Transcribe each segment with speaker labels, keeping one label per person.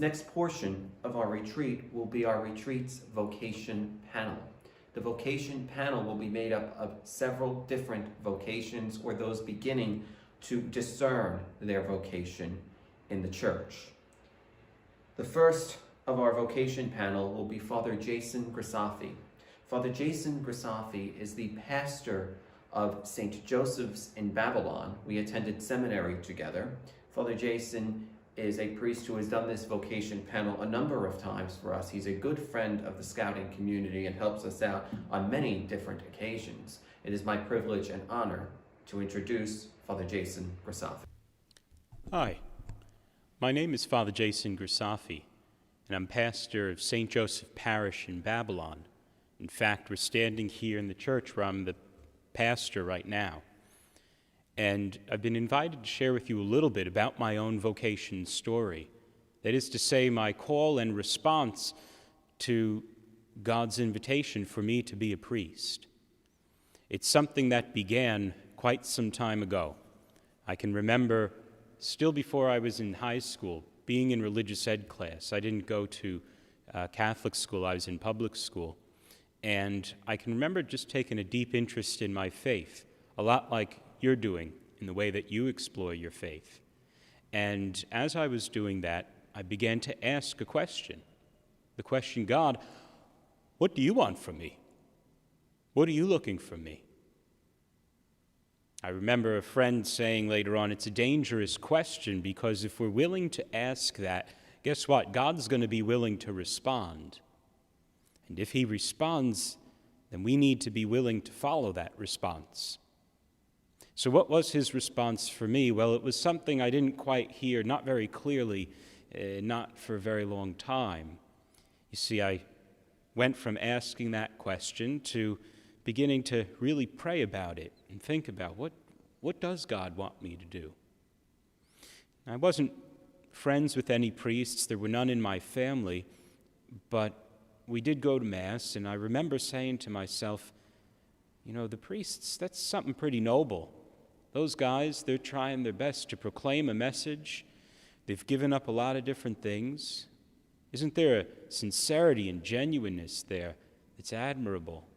Speaker 1: next portion of our retreat will be our retreat's vocation panel. The vocation panel will be made up of several different vocations, or those beginning to discern their vocation in the church. The first of our vocation panel will be Father Jason Grisafi. Father Jason Grisafi is the pastor of St. Joseph's in Babylon. We attended seminary together. Father Jason is a priest who has done this vocation panel a number of times for us. He's a good friend of the scouting community and helps us out on many different occasions. It is my privilege and honor to introduce Father Jason Grisafi.
Speaker 2: Hi, my name is Father Jason Grisafi, and I'm pastor of St. Joseph Parish in Babylon. In fact, we're standing here in the church where I'm the pastor right now. And I've been invited to share with you a little bit about my own vocation story. That is to say, my call and response to God's invitation for me to be a priest. It's something that began quite some time ago. I can remember, still before I was in high school, being in religious ed class. I didn't go to Catholic school, I was in public school. And I can remember just taking a deep interest in my faith, a lot like you're doing in the way that you explore your faith. And as I was doing that, I began to ask a question. The question, God, what do you want from me? What are you looking from me? I remember a friend saying later on, it's a dangerous question because if we're willing to ask that, guess what? God's going to be willing to respond. And if he responds, then we need to be willing to follow that response. So what was his response for me? Well, it was something I didn't quite hear, not very clearly, not for a very long time. You see, I went from asking that question to beginning to really pray about it and think about what does God want me to do? I wasn't friends with any priests. There were none in my family, but we did go to Mass, and I remember saying to myself, you know, the priests, that's something pretty noble. Those guys, they're trying their best to proclaim a message. They've given up a lot of different things. Isn't there a sincerity and genuineness there that's admirable?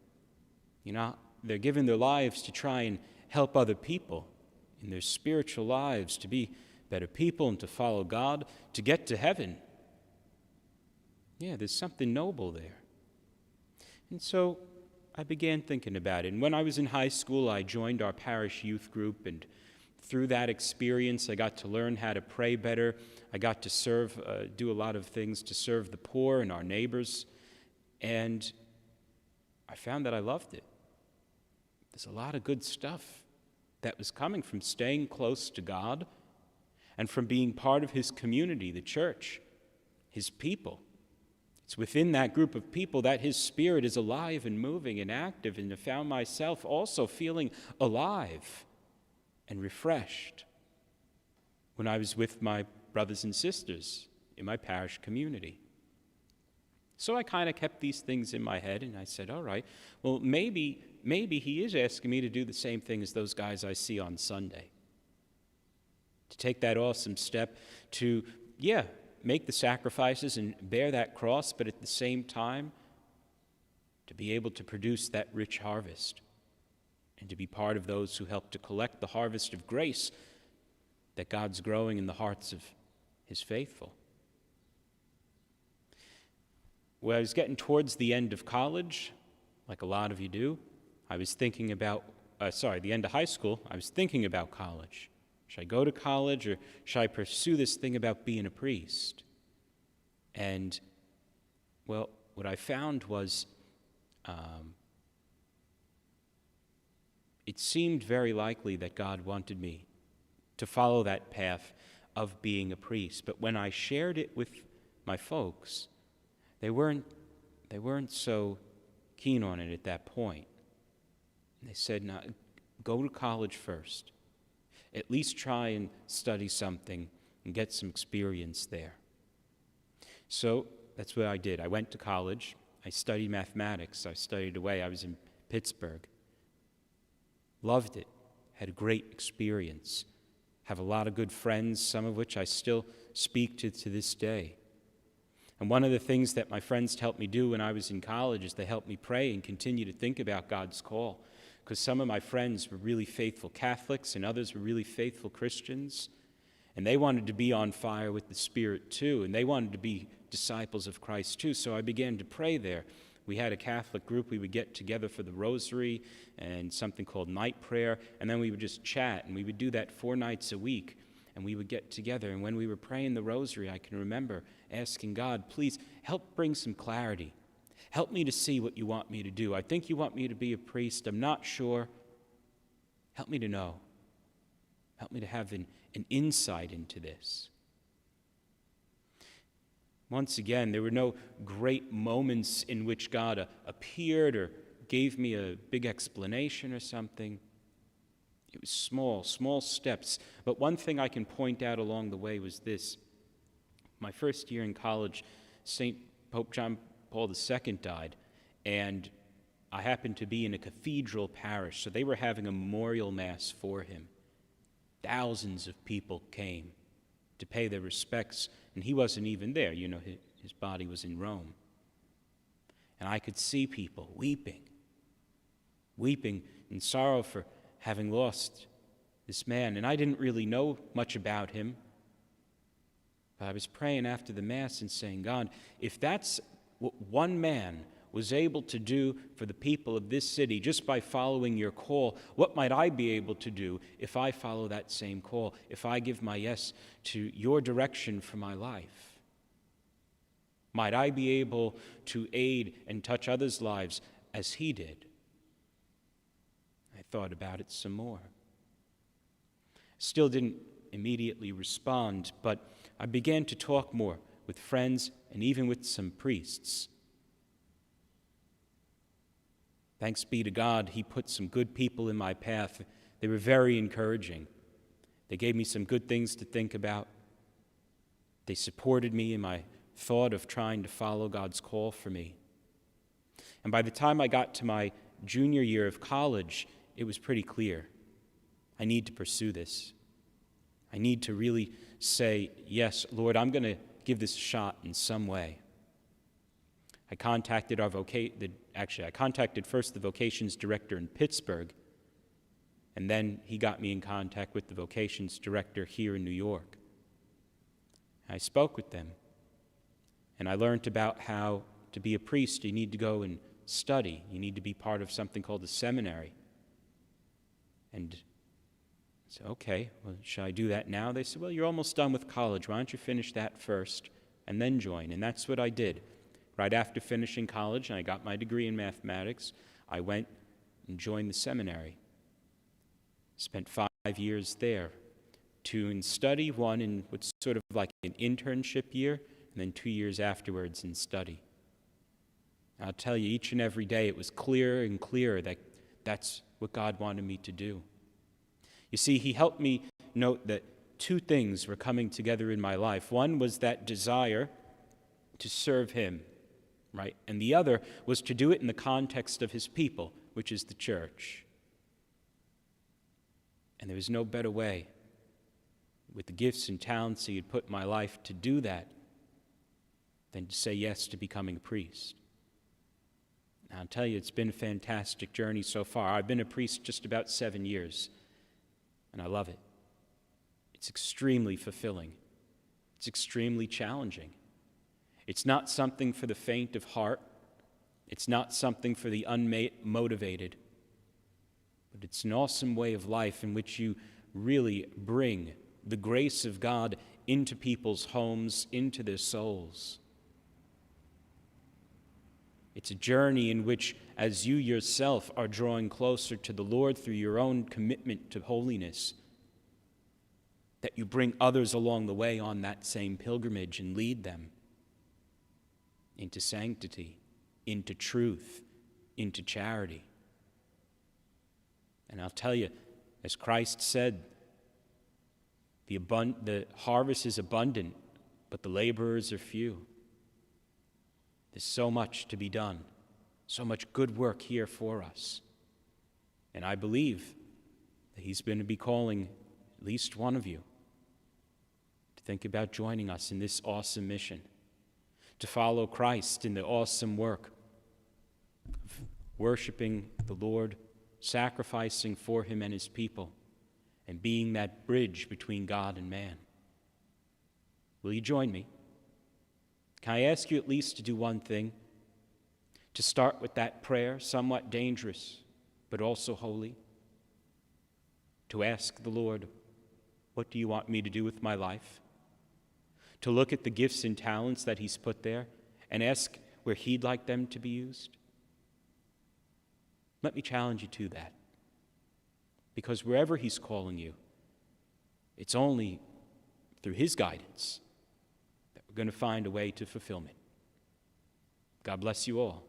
Speaker 2: You know, they're giving their lives to try and help other people in their spiritual lives, to be better people and to follow God, to get to heaven. Yeah, there's something noble there. And so I began thinking about it. And when I was in high school, I joined our parish youth group, and through that experience, I got to learn how to pray better. I got to serve, do a lot of things to serve the poor and our neighbors, and I found that I loved it. There's a lot of good stuff that was coming from staying close to God and from being part of his community, the church, his people. It's within that group of people that his spirit is alive and moving and active, and I found myself also feeling alive and refreshed when I was with my brothers and sisters in my parish community. So I kind of kept these things in my head, and I said, all right, well, maybe he is asking me to do the same thing as those guys I see on Sunday. To take that awesome step to, make the sacrifices and bear that cross, but at the same time, to be able to produce that rich harvest and to be part of those who help to collect the harvest of grace that God's growing in the hearts of his faithful. When I was getting towards the end of college, like a lot of you do, I was thinking about, the end of high school, I was thinking about college. Should I go to college, or should I pursue this thing about being a priest? And, well, what I found was it seemed very likely that God wanted me to follow that path of being a priest. But when I shared it with my folks, they weren't so keen on it at that point. And they said, no, go to college first. At least try and study something and get some experience there. So that's what I did. I went to college. I studied mathematics. I studied away. I was in Pittsburgh. Loved it. Had a great experience. Have a lot of good friends, some of which I still speak to this day. And one of the things that my friends helped me do when I was in college is they helped me pray and continue to think about God's call. Because some of my friends were really faithful Catholics and others were really faithful Christians. And they wanted to be on fire with the Spirit too. And they wanted to be disciples of Christ too. So I began to pray there. We had a Catholic group. We would get together for the rosary and something called night prayer. And then we would just chat. And we would do that 4 nights a week. And we would get together. And when we were praying the rosary, I can remember asking God, please help bring some clarity. Help me to see what you want me to do. I think you want me to be a priest. I'm not sure. Help me to know. Help me to have an insight into this. Once again, there were no great moments in which God appeared or gave me a big explanation or something. It was small steps. But one thing I can point out along the way was this. My first year in college, Pope John Paul II died, and I happened to be in a cathedral parish, so they were having a memorial mass for him. Thousands of people came to pay their respects, and he wasn't even there. You know, his body was in Rome. And I could see people weeping in sorrow for having lost this man. And I didn't really know much about him, but I was praying after the Mass and saying, God, if that's what one man was able to do for the people of this city just by following your call, what might I be able to do if I follow that same call, if I give my yes to your direction for my life? Might I be able to aid and touch others' lives as he did? I thought about it some more. Still didn't immediately respond, but I began to talk more with friends and even with some priests. Thanks be to God, he put some good people in my path. They were very encouraging. They gave me some good things to think about. They supported me in my thought of trying to follow God's call for me. And by the time I got to my junior year of college, it was pretty clear. I need to pursue this. I need to really say, yes, Lord, I'm going to give this a shot in some way. I contacted I contacted first the Vocations director in Pittsburgh, and then he got me in contact with the Vocations director here in New York. I spoke with them, and I learned about how to be a priest, you need to go and study. You need to be part of something called a seminary. And I said, okay, well, should I do that now? They said, well, you're almost done with college. Why don't you finish that first and then join? And that's what I did. Right after finishing college, and I got my degree in mathematics, I went and joined the seminary. Spent 5 years there. 2 in study, 1 in what's sort of like an internship year, and then 2 years afterwards in study. I'll tell you, each and every day it was clearer and clearer that that's what God wanted me to do. You see, he helped me note that 2 things were coming together in my life. One was that desire to serve him, right? And the other was to do it in the context of his people, which is the church. And there was no better way, with the gifts and talents he had put in my life, to do that than to say yes to becoming a priest. And I'll tell you, it's been a fantastic journey so far. I've been a priest just about 7 years, and I love it. It's extremely fulfilling. It's extremely challenging. It's not something for the faint of heart. It's not something for the unmotivated. But it's an awesome way of life in which you really bring the grace of God into people's homes, into their souls. It's a journey in which, as you yourself are drawing closer to the Lord through your own commitment to holiness, that you bring others along the way on that same pilgrimage and lead them into sanctity, into truth, into charity. And I'll tell you, as Christ said, the harvest is abundant, but the laborers are few. There's so much to be done, so much good work here for us. And I believe that he's going to be calling at least one of you to think about joining us in this awesome mission, to follow Christ in the awesome work of worshiping the Lord, sacrificing for him and his people, and being that bridge between God and man. Will you join me? Can I ask you at least to do one thing? To start with that prayer, somewhat dangerous, but also holy. To ask the Lord, what do you want me to do with my life? To look at the gifts and talents that he's put there and ask where he'd like them to be used? Let me challenge you to that. Because wherever he's calling you, it's only through his guidance that we're going to find a way to fulfillment. God bless you all.